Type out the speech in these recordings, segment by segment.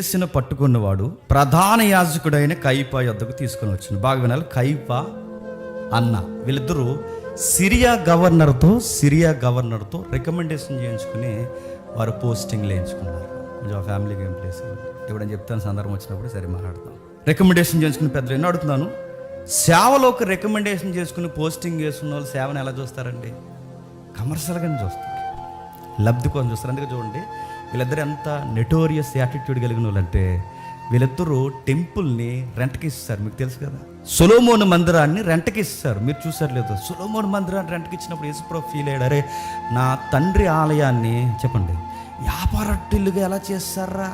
యేసును పట్టుకున్నవాడు ప్రధాన యాజకుడైన కయప యొద్దకు తీసుకొని వచ్చింది. బాగా వినాలి, కయప అన్న వీళ్ళిద్దరూ సిరియా గవర్నర్తో రికమెండేషన్ చేయించుకుని వారు పోస్టింగ్లు వేయించుకున్నారు. కొంచెం ఆ ఫ్యామిలీకి ఏం ప్లేస్ ఇవ్వడని చెప్తాను, సందర్భం వచ్చినప్పుడు సరే మాట్లాడతాం. రికమెండేషన్ చేసుకుని పెద్దలు ఎన్నో అడుగుతున్నాను, సేవలోకి రికమెండేషన్ చేసుకుని పోస్టింగ్ చేసుకున్న వాళ్ళు సేవను ఎలా చూస్తారండి? కమర్షియల్గానే చూస్తారు, లబ్ధి కోసం చూస్తారు. అందుకే చూడండి, వీళ్ళిద్దరు ఎంత నెటోరియస్ యాటిట్యూడ్ కలిగిన వాళ్ళు అంటే, వీళ్ళిద్దరూ టెంపుల్ని రెంట్కి ఇస్తారు. మీకు తెలుసు కదా, సొలొమోను మందిరాన్ని రెంట్కి ఇస్తారు. మీరు చూసారు లేదు? సొలొమోను మందిరాన్ని రెంట్కి ఇచ్చినప్పుడు యేసుప్రభు ఫీల్ అయ్యాడు, అరే నా తండ్రి ఆలయాన్ని చెప్పండి వ్యాపారట్టిల్లుగా ఎలా చేస్తారా,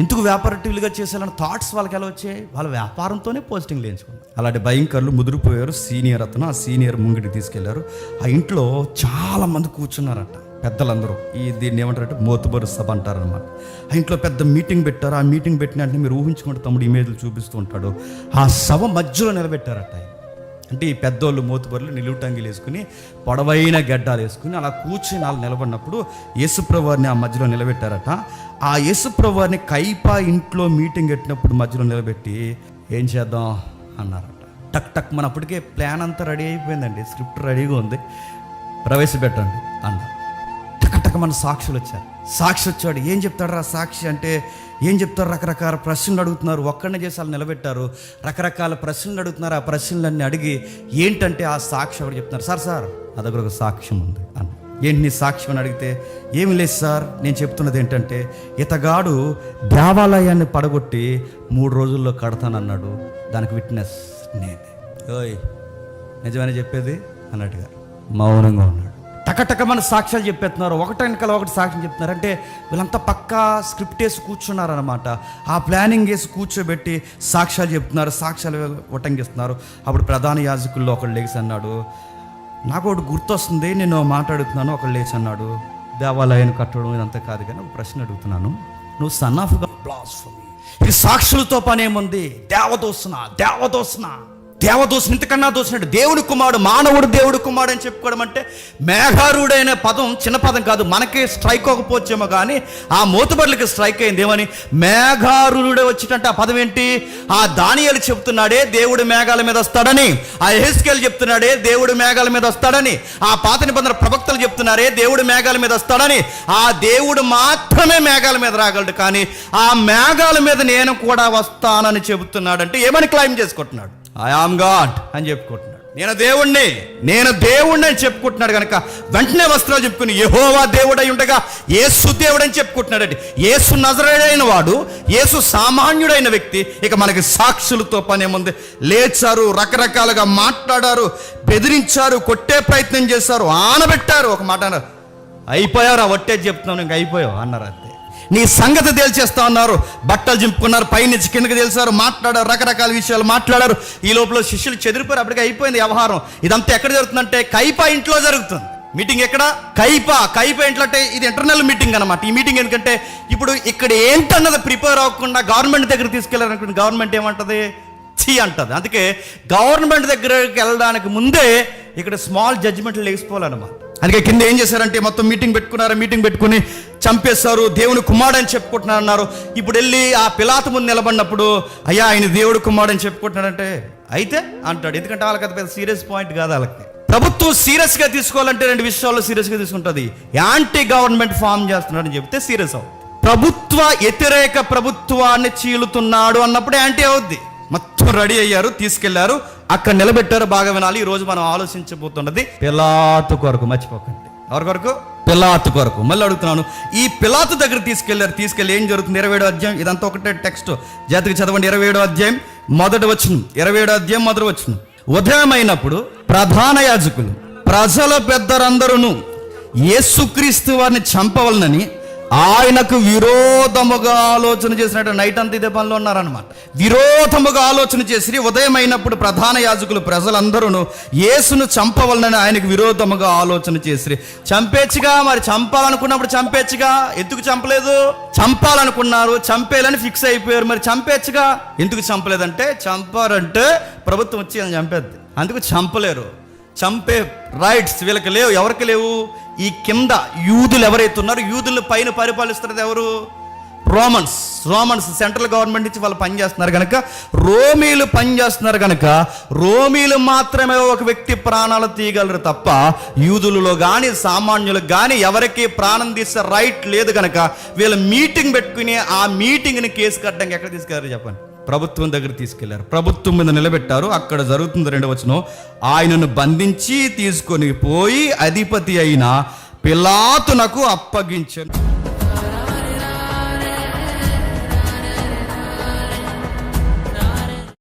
ఎందుకు వ్యాపారట్టిల్లుగా చేసేయాలని థాట్స్ వాళ్ళకి ఎలా వచ్చాయి? వాళ్ళ వ్యాపారంతోనే పోస్టింగ్లు వేయించుకున్నారు. అలాంటి భయంకరులు ముదిరిపోయారు. సీనియర్ అతను, ఆ సీనియర్ ముంగిటికి తీసుకెళ్లారు. ఆ ఇంట్లో చాలా మంది కూర్చున్నారట, పెద్దలందరూ. దీన్ని ఏమంటారంటే మోతుబరు సభ అంటారనమాట. ఆ ఇంట్లో పెద్ద మీటింగ్ పెట్టారు. ఆ మీటింగ్ పెట్టిన అంటే మీరు ఊహించుకుంటే తమ్ముడు ఇమేజ్లు చూపిస్తూ ఉంటాడు. ఆ సభ మధ్యలో నిలబెట్టారట. అంటే ఈ పెద్దోళ్ళు మోతుబరులు నిలువుటంగిలు వేసుకుని పొడవైన గడ్డాలు వేసుకుని అలా కూర్చుని వాళ్ళు నిలబడినప్పుడు యేసుప్రభు వారిని ఆ మధ్యలో నిలబెట్టారట. ఆ యేసుప్రభు వారిని కయప ఇంట్లో మీటింగ్ పెట్టినప్పుడు మధ్యలో నిలబెట్టి ఏం చేద్దాం అన్నారట. టక్ టక్ మన అప్పటికే ప్లాన్ అంతా రెడీ అయిపోయిందండి, స్క్రిప్ట్ రెడీగా ఉంది, ప్రవేశపెట్టండి అన్నారు. టక్ మన సాక్షులు వచ్చారు. సాక్షి వచ్చాడు. ఏం చెప్తాడు రా సాక్షి అంటే ఏం చెప్తారు? రకరకాల ప్రశ్నలు అడుగుతున్నారు. ఒక్కడనే చేసి వాళ్ళు నిలబెట్టారు. రకరకాల ప్రశ్నలు అడుగుతున్నారు. ఆ ప్రశ్నలన్నీ అడిగి ఏంటంటే ఆ సాక్షి ఒకటి చెప్తున్నారు, సార్ నా దగ్గర ఒక సాక్ష్యం ఉంది అన్న. ఏంటి నీ సాక్ష్యం అని అడిగితే, ఏమి లేదు సార్, నేను చెప్తున్నది ఏంటంటే ఇతగాడు దేవాలయాన్ని పడగొట్టి 3 రోజుల్లో కడతానన్నాడు, దానికి విట్నెస్ నేనే. ఓయ్ నిజమని చెప్పేది అన్నట్టుగా మౌనంగా ఉన్నాడు. టకటక మన సాక్ష్యాలు చెప్పేస్తున్నారు, ఒకటి వెనకాల ఒకటి సాక్ష్యం చెప్తున్నారు. అంటే వీళ్ళంతా పక్కా స్క్రిప్ట్ వేసి కూర్చున్నారనమాట. ఆ ప్లానింగ్ వేసి కూర్చోబెట్టి సాక్ష్యాలు చెప్తున్నారు, సాక్ష్యాలు ఉటంకిస్తున్నారు. అప్పుడు ప్రధాన యాజకుల్లో ఒకళ్ళు లేచి అన్నాడు, నాకు ఒకటి గుర్తొస్తుంది, నేను మాట్లాడుతున్నాను. ఒకళ్ళు లేచి అన్నాడు, దేవాలయాన్ని కట్టడం ఇదంతా కాదు కానీ ఒక ప్రశ్న అడుగుతున్నాను, నువ్వు సన్ ఆఫ్ గాడ్ బ్లాస్ఫమీ, ఇది సాక్షులతో పని ఏముంది? దేవదూషణ ఇంతకన్నా దోసినట్టు దేవుడి కుమారుడు, మానవుడు దేవుడి కుమారుడు అని చెప్పుకోవడం అంటే మేఘారుడైన పదం చిన్న పదం కాదు. మనకి స్ట్రైక్ అవ్వకపోవచ్చేమో కానీ ఆ మోతుబర్లకి స్ట్రైక్ అయింది. ఏమని? మేఘారుడే వచ్చినట్టు. ఆ పదం ఏంటి? ఆ దానియేలు చెప్తున్నాడే దేవుడు మేఘాల మీద వస్తాడని, ఆ యెహెజ్కేలు చెప్తున్నాడే దేవుడు మేఘాల మీద వస్తాడని, ఆ పాత నిబంధన ప్రవక్తలు చెప్తున్నారే దేవుడు మేఘాల మీద వస్తాడని. ఆ దేవుడు మాత్రమే మేఘాల మీద రాగలడు, కానీ ఆ మేఘాల మీద నేను కూడా వస్తానని చెబుతున్నాడంటే ఏమని క్లైమ్ చేసుకుంటున్నాడు? ఐ ఆమ్ గాడ్ అని చెప్పుకుంటున్నాడు. నేను దేవుణ్ణి అని చెప్పుకుంటున్నాడు. కనుక వెంటనే వస్త్రాలు చెప్పుకుని యెహోవా దేవుడై ఉండగా యేసు దేవుడు అని చెప్పుకుంటున్నాడండి. యేసు నజరేయుడైన వాడు, యేసు సామాన్యుడైన వ్యక్తి. ఇక మనకి సాక్షులతో పనేముంది? లేచారు, రకరకాలుగా మాట్లాడారు, బెదిరించారు, కొట్టే ప్రయత్నం చేశారు, ఆనబెట్టారు. ఒక మాట అన్నారు, అయిపోయారు, వట్టేది చెప్తున్నాను, ఇంక అయిపోయావు అన్నారు. అంతే, నీ సంగతి తేల్చేస్తా ఉన్నారు. బట్టలు చింపుకున్నారు, పైనుంచి కిందకి తెలిసారు, మాట్లాడారు, రకరకాల విషయాలు మాట్లాడారు. ఈ లోపల శిష్యులు చెదిరిపోయారు. అప్పటికి అయిపోయింది వ్యవహారం. ఇదంతా ఎక్కడ జరుగుతుందంటే కయప ఇంట్లో జరుగుతుంది. మీటింగ్ ఎక్కడ? కయప ఇంట్లో. అంటే ఇది ఇంటర్నల్ మీటింగ్ అనమాట. ఈ మీటింగ్ ఎందుకంటే ఇప్పుడు ఇక్కడ ఏంటన్నది ప్రిపేర్ అవ్వకుండా గవర్నమెంట్ దగ్గర తీసుకెళ్లారనుకోండి, గవర్నమెంట్ ఏమంటది? చీ అంటది. అందుకే గవర్నమెంట్ దగ్గరికి వెళ్ళడానికి ముందే ఇక్కడ స్మాల్ జడ్జిమెంట్లు లేచిపోవాలన్నమాట. అందుకే కింద ఏం చేశారంటే మొత్తం మీటింగ్ పెట్టుకుని చంపేశారు. దేవుని కుమారుడు అని చెప్పుకుంటున్నారు అన్నారు. ఇప్పుడు వెళ్ళి ఆ పిలాతు ముందు నిలబడినప్పుడు, అయ్యా ఆయన దేవుడు కుమారుడు అని చెప్పుకుంటున్నాడంటే అయితే అంటాడు. ఎందుకంటే వాళ్ళకి అది పెద్ద సీరియస్ పాయింట్ కాదు. వాళ్ళకి ప్రభుత్వం సీరియస్గా తీసుకోవాలంటే 2 విషయాల్లో సీరియస్గా తీసుకుంటుంది. యాంటీ గవర్నమెంట్ ఫామ్ చేస్తున్నాడని చెప్తే సీరియస్ అవుతుంది. ప్రభుత్వ వ్యతిరేక ప్రభుత్వాన్ని చీలుతున్నాడు అన్నప్పుడు యాంటీ అవుద్ది. మొత్తం రెడీ అయ్యారు, తీసుకెళ్లారు, అక్కడ నిలబెట్టారు. బాగా వినాలి, ఈ రోజు మనం ఆలోచించబోతున్నది పిలాతు కొరకు. మర్చిపోకండి, ఎవరి కొరకు? పిలాతు కొరకు. మళ్ళీ అడుగుతున్నాను, ఈ పిలాతు దగ్గర తీసుకెళ్ళి ఏం జరుగుతుంది? 27వ అధ్యాయం, ఇదంతా ఒకటే టెక్స్ట్, జాతికి చదవండి. 27వ అధ్యాయం మొదటి వచనం. 27వ అధ్యాయం మొదటి వచనం. ఉదయమైనప్పుడు ప్రధాన యాజకులు ప్రజల పెద్దరందరూ యేసుక్రీస్తు వారిని చంపవలనని ఆయనకు విరోధముగా ఆలోచన చేసినట్టు నైట్ అంతా ఇదే పనిలో ఉన్నారనమాట. విరోధముగా ఆలోచన చేసి ఉదయం అయినప్పుడు ప్రధాన యాజకులు ప్రజలందరూ యేసును చంపవలనని ఆయనకు విరోధముగా ఆలోచన చేసి చంపేచ్చుగా. మరి చంపాలనుకున్నప్పుడు చంపేచ్చుగా, ఎందుకు చంపలేదు? చంపాలనుకున్నారు, చంపేయాలని ఫిక్స్ అయిపోయారు, మరి చంపేచ్చుగా. ఎందుకు చంపలేదంటే, చంపారంటే ప్రభుత్వం వచ్చి అని చంపేద్ది, అందుకు చంపలేరు. చంపే రైట్స్ వీళ్ళకి లేవు. ఎవరికి లేవు? ఈ కింద యూదులు ఎవరైతే ఉన్నారో, యూదులను పైన పరిపాలిస్తున్నది ఎవరు? రోమన్స్ సెంట్రల్ గవర్నమెంట్ నుంచి వాళ్ళు పనిచేస్తున్నారు కనుక, రోమీలు పనిచేస్తున్నారు కనుక రోమీలు మాత్రమే ఒక వ్యక్తి ప్రాణాలు తీయగలరు తప్ప యూదులలో కానీ సామాన్యులకు కానీ ఎవరికి ప్రాణం తీసే రైట్ లేదు కనుక వీళ్ళు మీటింగ్ పెట్టుకుని ఆ మీటింగ్ని కేసు కట్టడానికి ఎక్కడ తీసుకెళ్లారు చెప్పండి? ప్రభుత్వం దగ్గర తీసుకెళ్లారు, ప్రభుత్వం మీద నిలబెట్టారు. అక్కడ జరుగుతుంది 2వ వచనం, ఆయనను బంధించి తీసుకొని పోయి అధిపతి అయిన పిలాతునకు అప్పగించాను.